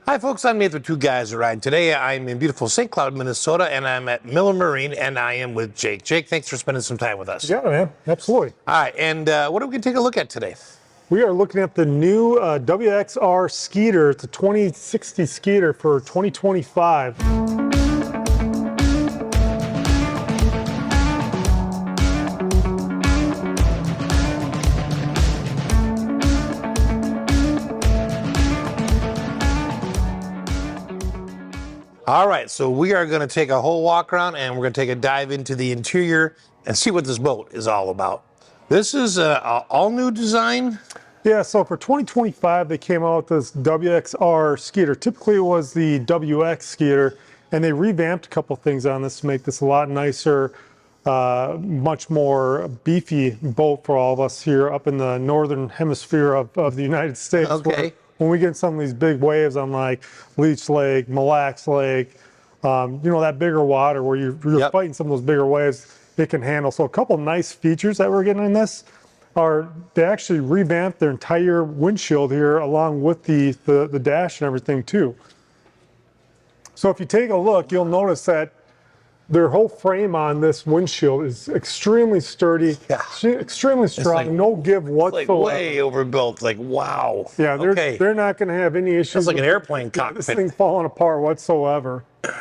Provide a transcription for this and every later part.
Hi folks, I'm Nate with Two Guys a Ride. Today I'm in beautiful St. Cloud, Minnesota, and I'm at Miller Marine, and I am with Jake. Jake, thanks for spending some time with us. Yeah, man, absolutely. All right, and what are we going to take a look at today? We are looking at the new WXR Skeeter. It's a 2060 Skeeter for 2025. All right, so we are going to take a whole walk around and we're going to take a dive into the interior and see what this boat is all about. This is an all-new design? Yeah, so for 2025, they came out with this WXR Skeeter. Typically, it was the WX Skeeter, and they revamped a couple things on this to make this a lot nicer, much more beefy boat for all of us here up in the northern hemisphere of the United States. Okay. When we get some of these big waves on like Leech Lake, Mille Lacs Lake, you know, that bigger water where you're fighting some of those bigger waves, it can handle. So a couple nice features that we're getting in this are they actually revamped their entire windshield here along with the dash and everything too. So if you take a look, you'll notice that their whole frame on this windshield is extremely sturdy, extremely strong, like, no give whatsoever. Like way overbuilt, like wow. Yeah, they're not going to have any issues. It's like an airplane cockpit. This thing falling apart whatsoever. A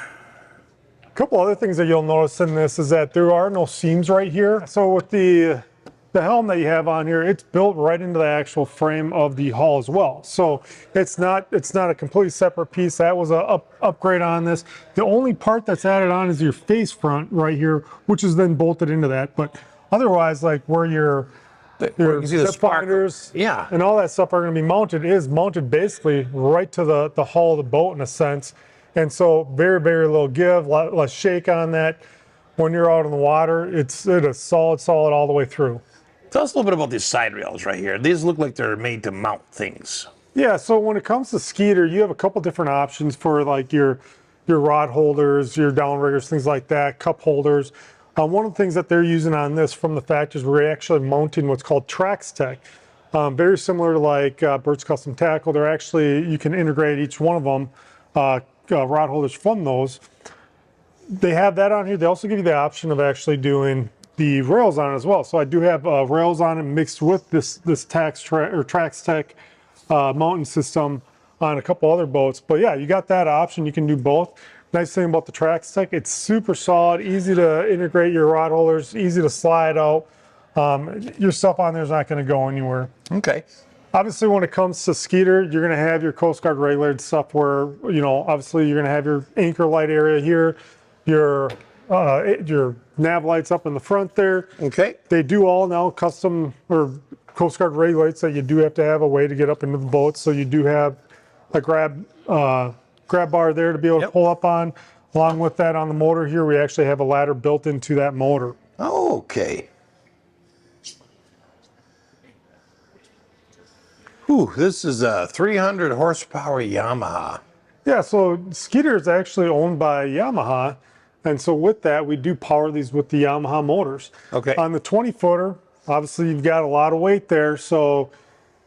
couple other things that you'll notice in this is that there are no seams right here. So with the helm that you have on here, it's built right into the actual frame of the hull as well. So it's not a completely separate piece. That was a upgrade on this. The only part that's added on is your face front right here, which is then bolted into that. But otherwise, like where your step finders and all that stuff are going to be mounted is mounted basically right to the hull of the boat in a sense. And so very, very little give, less shake on that. When you're out in the water, it's a solid all the way through. Tell us a little bit about these side rails right here. These look like they're made to mount things. Yeah, so when it comes to Skeeter, you have a couple different options for like your rod holders, your downriggers, things like that, cup holders. One of the things that they're using on this from the factory is we're actually mounting what's called Trax Tech. Very similar to like Bert's Custom Tackle. They're actually, you can integrate each one of them, rod holders from those. They have that on here. They also give you the option of actually doing the rails on it as well. So I do have rails on it mixed with this Trax Tech mounting system on a couple other boats. But yeah, you got that option. You can do both. Nice thing about the Trax Tech, it's super solid, easy to integrate your rod holders, easy to slide out. Your stuff on there is not going to go anywhere. Okay. Obviously, when it comes to Skeeter, you're going to have your Coast Guard regulated stuff where, you know, obviously you're going to have your anchor light area here, your nav lights up in the front there. Okay. They do all now custom or Coast Guard regulates that you do have to have a way to get up into the boat. So you do have a grab bar there to be able to pull up on. Along with that on the motor here, we actually have a ladder built into that motor. Oh, okay. Ooh, this is a 300 horsepower Yamaha. Yeah, so Skeeter is actually owned by Yamaha. And so with that, we do power these with the Yamaha motors. Okay. On the 20-footer, obviously you've got a lot of weight there. So,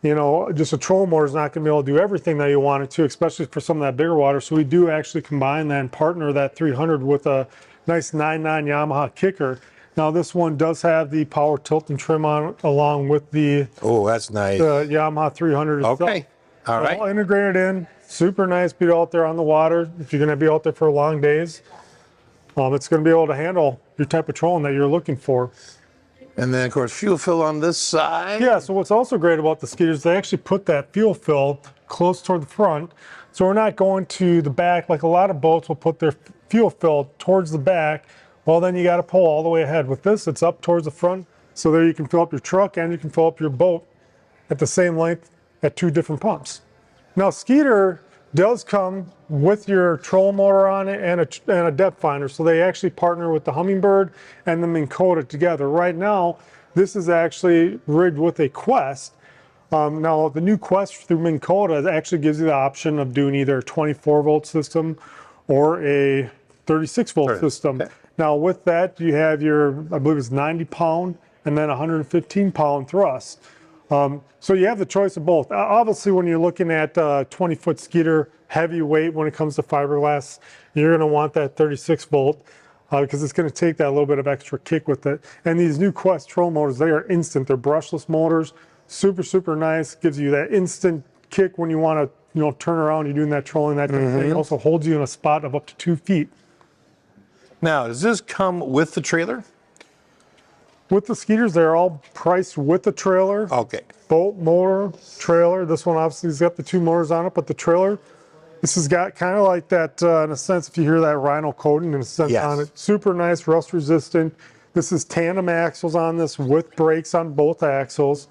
you know, just a trolling motor is not going to be able to do everything that you want it to, especially for some of that bigger water. So we do actually combine that and partner that 300 with a nice 9.9 Yamaha kicker. Now this one does have the power tilt and trim on it along with the that's nice. The Yamaha 300 itself. Okay. All right. All integrated in. Super nice to be out there on the water. If you're going to be out there for long days, it's going to be able to handle your type of trolling that you're looking for. And then, of course, fuel fill on this side. Yeah, so what's also great about the Skeeters, they actually put that fuel fill close toward the front. So we're not going to the back like a lot of boats will put their fuel fill towards the back. Well, then you got to pull all the way ahead. With this, it's up towards the front. So there you can fill up your truck and you can fill up your boat at the same length at two different pumps. Now, Skeeter does come with your troll motor on it and a depth finder. So they actually partner with the Humminbird and the Minn Kota together. Right now, this is actually rigged with a Quest. Now, the new Quest through Minn Kota actually gives you the option of doing either a 24-volt system or a 36-volt system. Okay. Now, with that, you have your, I believe it's 90-pound and then 115-pound thrust. So you have the choice of both. Obviously, when you're looking at 20-foot Skeeter heavyweight when it comes to fiberglass, you're going to want that 36 volt because it's going to take that little bit of extra kick with it. And these new Quest troll motors, they are instant. They're brushless motors, super, super nice. Gives you that instant kick when you want to, turn around. You're doing that trolling, that type of thing. Also holds you in a spot of up to 2 feet. Now, does this come with the trailer? With the Skeeters, they're all priced with the trailer. Okay. Bolt, motor, trailer. This one obviously has got the 2 motors on it, but the trailer, this has got kind of like that, in a sense, if you hear that rhino coating in a sense on it. Super nice, rust resistant. This is tandem axles on this with brakes on both axles.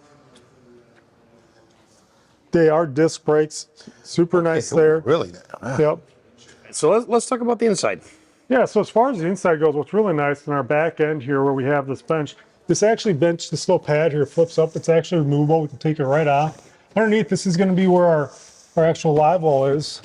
They are disc brakes. Super nice there. Really? Wow. Yep. So let's talk about the inside. Yeah, so as far as the inside goes, what's really nice in our back end here where we have this bench, this bench, this little pad here flips up. It's actually removable. We can take it right off. Underneath, this is going to be where our actual live well is.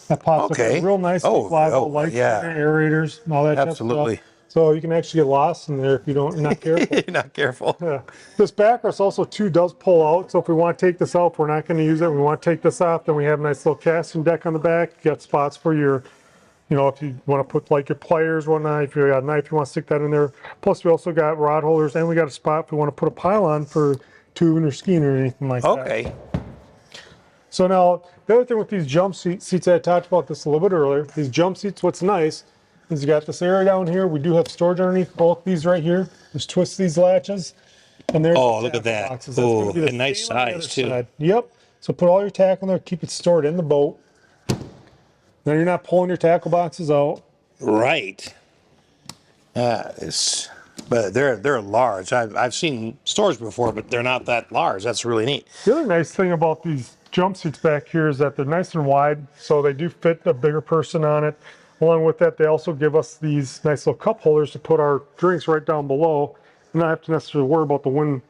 That pops up. Real nice live well lights, aerators, and all that Absolutely. stuff. So you can actually get lost in there if you're not careful. You're not careful. Yeah. This backrest also too does pull out. So if we want to take this out, we're not going to use it. We want to take this off. Then we have a nice little casting deck on the back. You got spots for your, if you want to put like your pliers, whatnot, if you got a knife, you want to stick that in there. Plus, we also got rod holders, and we got a spot if we want to put a pylon for tubing or skiing or anything like that. Okay. So now, the other thing with these jump seats, I talked about this a little bit earlier. These jump seats, what's nice is you got this area down here. We do have storage underneath both these right here. Just twist these latches, and there's look at that. Oh, a nice size too. Side. Yep. So put all your tackle in there. Keep it stored in the boat. Now you're not pulling your tackle boxes out. Right. But they're large. I've seen stores before, but they're not that large. That's really neat. The other nice thing about these jump seats back here is that they're nice and wide, so they do fit a bigger person on it. Along with that, they also give us these nice little cup holders to put our drinks right down below, and not have to necessarily worry about the wind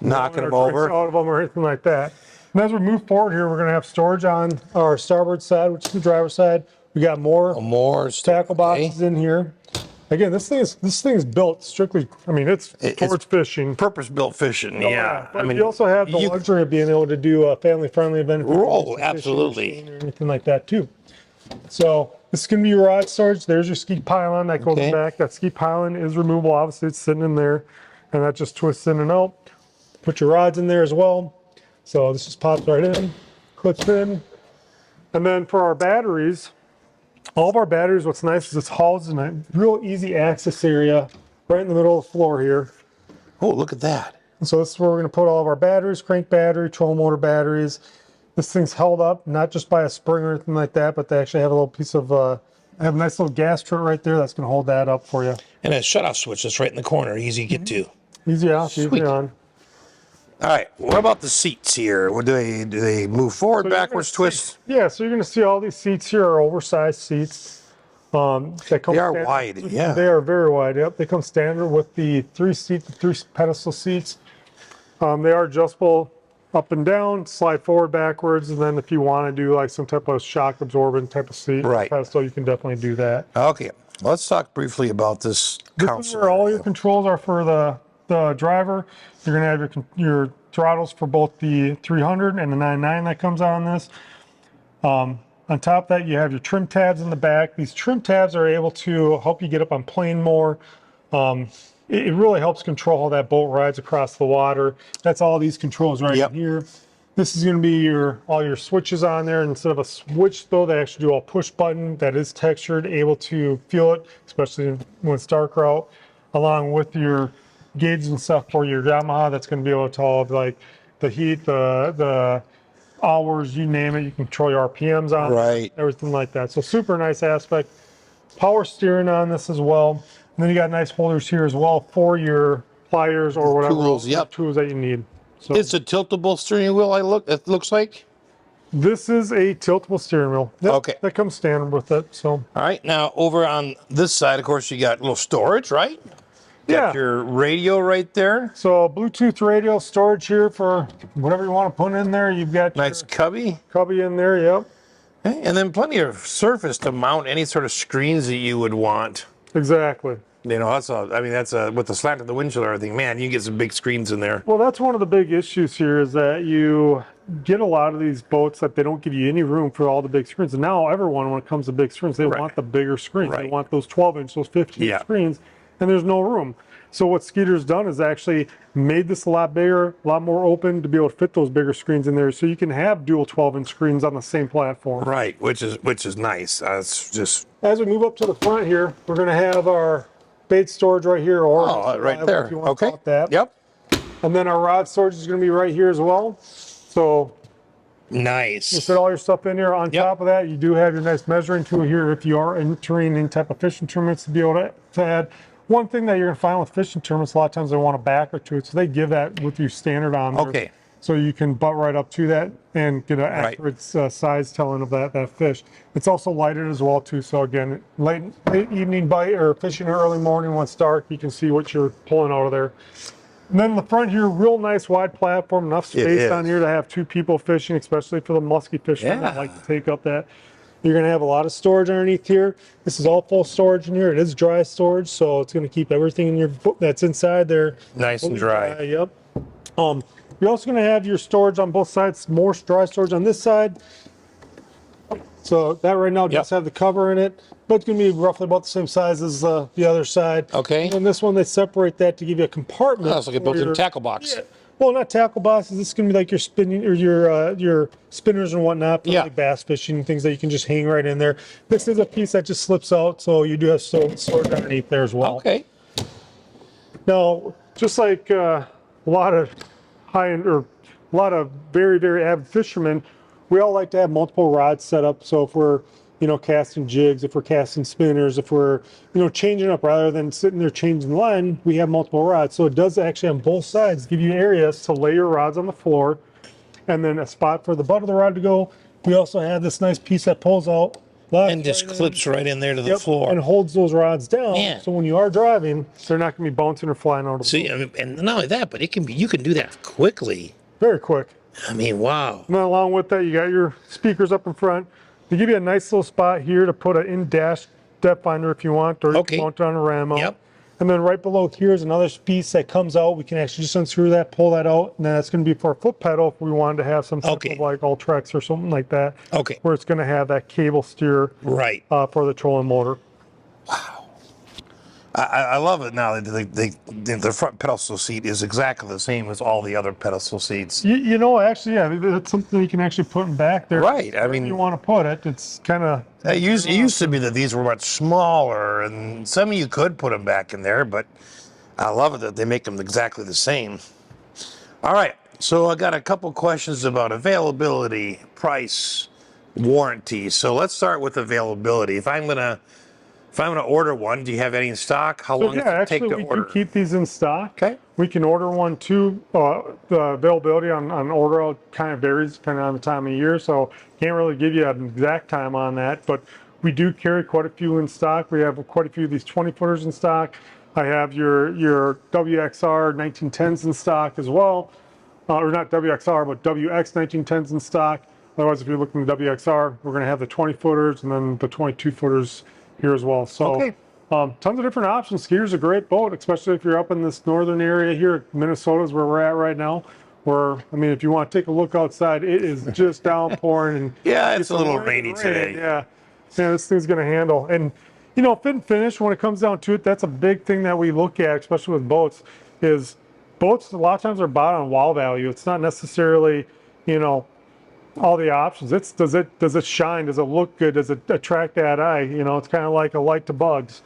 knocking them over out of them or anything like that. And as we move forward here, we're going to have storage on our starboard side, which is the driver's side. We got more tackle boxes in here. Again, this thing is built strictly. I mean, it's towards fishing, purpose-built fishing. Yeah, but you also have the luxury of being able to do a family-friendly event. Absolutely. Or anything like that too. So this is going to be your rod storage. There's your ski pylon that goes back. That ski pylon is removable. Obviously, it's sitting in there, and that just twists in and out. Put your rods in there as well. So this just pops right in, clips in, and then for our batteries. All of our batteries, what's nice is it's housed in a real easy access area right in the middle of the floor here. Oh, look at that. And so this is where we're going to put all of our batteries, crank battery, troll motor batteries. This thing's held up, not just by a spring or anything like that, but they actually have a little piece of, I have a nice little gas strut right there that's going to hold that up for you. And a shutoff switch that's right in the corner, easy to get to. Easy off, easy on. All right, what about the seats here? What do they move forward, backwards, twist? Yeah, so you're going to see all these seats here are oversized seats. They are wide, yeah. They are very wide, yep. They come standard with the three pedestal seats. They are adjustable up and down, slide forward, backwards, and then if you want to do like some type of shock absorbent type of seat, pedestal, you can definitely do that. Okay, let's talk briefly about this console. This is where all your controls are for the driver. You're going to have your throttles for both the 300 and the 99 that comes on this. On top of that, you have your trim tabs in the back. These trim tabs are able to help you get up on plane more. It really helps control how that boat rides across the water. That's all these controls right in here. This is going to be all your switches on there. Instead of a switch, though, they actually do a push button that is textured, able to feel it, especially when it's darker out, along with your gauges and stuff for your Yamaha. That's going to be able to tell like the heat, the hours, you name it. You can control your RPMs on it, everything like that. So super nice aspect. Power steering on this as well. And then you got nice holders here as well for your pliers or whatever tools that you need. So it's a tiltable steering wheel. It looks like. This is a tiltable steering wheel. Yep, okay, that comes standard with it. So all right, now over on this side, of course, you got a little storage, right? Got your radio right there. So Bluetooth radio storage here for whatever you want to put in there. You've got nice cubby in there. Yep. Okay. And then plenty of surface to mount any sort of screens that you would want. Exactly. You know, I mean, that's with the slant of the windshield and everything, man, you get some big screens in there. Well, that's one of the big issues here is that you get a lot of these boats that they don't give you any room for all the big screens. And now everyone, when it comes to big screens, they want the bigger screens. They want those 12-inch, those 15-inch screens, and there's no room. So what Skeeter's done is actually made this a lot bigger, a lot more open to be able to fit those bigger screens in there. So you can have dual 12-inch screens on the same platform. Right, which is nice. It's just as we move up to the front here, we're going to have our bait storage right here, or right there. if you want to call it that. Yep. And then our rod storage is going to be right here as well. So nice. you fit all your stuff in here. On top of that, you do have your nice measuring tool here if you are entering any type of fishing tournaments to be able to add. One thing that you're going to find with fishing tournaments, a lot of times they want a backer to it, so they give that with your standard on there. Okay. So you can butt right up to that and get an accurate size telling of that fish. It's also lighted as well too. So again, late evening bite or fishing early morning when it's dark, you can see what you're pulling out of there. And then in the front here, real nice wide platform, enough space on here to have 2 people fishing, especially for the musky fishermen that like to take up that. You're going to have a lot of storage underneath here. This is all full storage in here. It is dry storage, so it's going to keep everything in your that's inside there nice and dry. Yep. You're also going to have your storage on both sides, more dry storage on this side. So that right now does have the cover in it, but it's going to be roughly about the same size as the other side. Okay. And this one, they separate that to give you a compartment. Oh, it's like a built-in tackle box. Yeah. Well, not tackle boxes. This is going to be like your spinning or your spinners and whatnot for like bass fishing, things that you can just hang right in there. This is a piece that just slips out, so you do have storage underneath there as well. Okay. Now, just like a lot of high-end or a lot of very, very avid fishermen, we all like to have multiple rods set up. So if we're, casting jigs, if we're casting spinners, if we're, changing up rather than sitting there changing line, we have multiple rods. So it does actually on both sides give you areas to lay your rods on the floor and then a spot for the butt of the rod to go. We also have this nice piece that pulls out and just clips right in there to the floor and holds those rods down. So when you are driving, they're not going to be bouncing or flying out of the floor. I mean, and not only that, but you can do that quickly. Very quick. I mean, wow. And then along with that, you got your speakers up in front. They give you a nice little spot here to put an in-dash depth finder if you want, or you can mount it on a ram mount. And then right below here is another piece that comes out. We can actually just unscrew that, pull that out, and then that's going to be for a foot pedal if we wanted to have some type of like Ultrex or something like that. Where it's going to have that cable steer for the trolling motor. Wow. I love it now. The front pedestal seat is exactly the same as all the other pedestal seats. Actually, that's something you can actually put in back there. Right. I mean, you want to put it. It's kind of. It used to be that these were much smaller, and some of you could put them back in there, but I love it that they make them exactly the same. All right. So I got a couple questions about availability, price, warranty. So let's start with availability. If I'm gonna order one, do you have any in stock? How long does it take to order? We do keep these in stock. Okay. We can order one too. The availability on order kind of varies depending on the time of year, so can't really give you an exact time on that. But we do carry quite a few in stock. We have quite a few of these 20-footers in stock. I have your WXR 1910s in stock as well, or not WXR, but WX 1910s in stock. Otherwise, if you're looking at the WXR, we're going to have the 20-footers and then the 22-footers here as well. So tons of different options. Skeeter's a great boat, especially if you're up in this northern area here. Minnesota is where we're at right now. If you want to take a look outside, it is just downpouring. And it's a little rainy today. Yeah, this thing's going to handle. And, fit and finish, when it comes down to it, that's a big thing that we look at, especially with boats, is boats a lot of times are bought on wall value. It's not necessarily, all the options. Does it shine? Does it look good? Does it attract that eye? It's kind of like a light to bugs.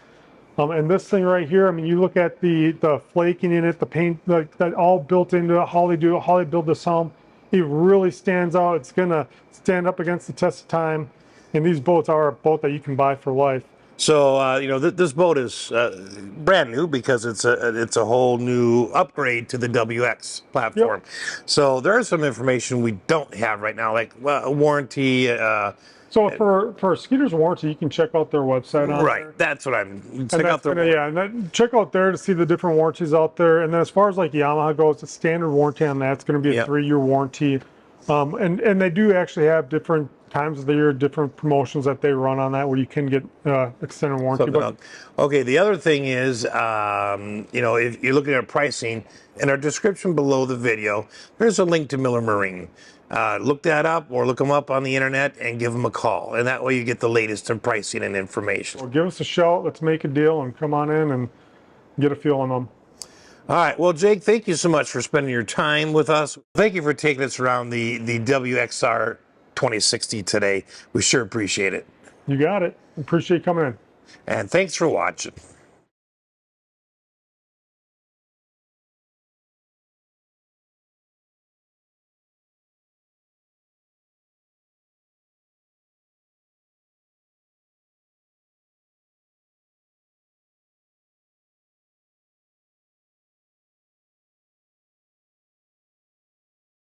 And this thing right here, you look at the flaking in it, the paint, that all built into it, how they build this helm. It really stands out. It's gonna stand up against the test of time. And these boats are a boat that you can buy for life. So this boat is brand new because it's a whole new upgrade to the WX platform. So there's some information we don't have right now, like a warranty. So for Skeeter's warranty, you can check out their website on there. That's what I'm. Check out there to see the different warranties out there. And then as far as like Yamaha goes, the standard warranty on that's going to be a 3-year warranty. And they do actually have different times of the year, different promotions that they run on that where you can get extended warranty. Something else. Okay, the other thing is, you know, if you're looking at pricing, in our description below the video, there's a link to Miller Marine. Look that up or look them up on the internet and give them a call. And that way you get the latest in pricing and information. Well, give us a shout. Let's make a deal and come on in and get a feel on them. All right. Well, Jake, thank you so much for spending your time with us. Thank you for taking us around the WXR 2060 today. We sure appreciate it. You got it. Appreciate you coming in. And thanks for watching.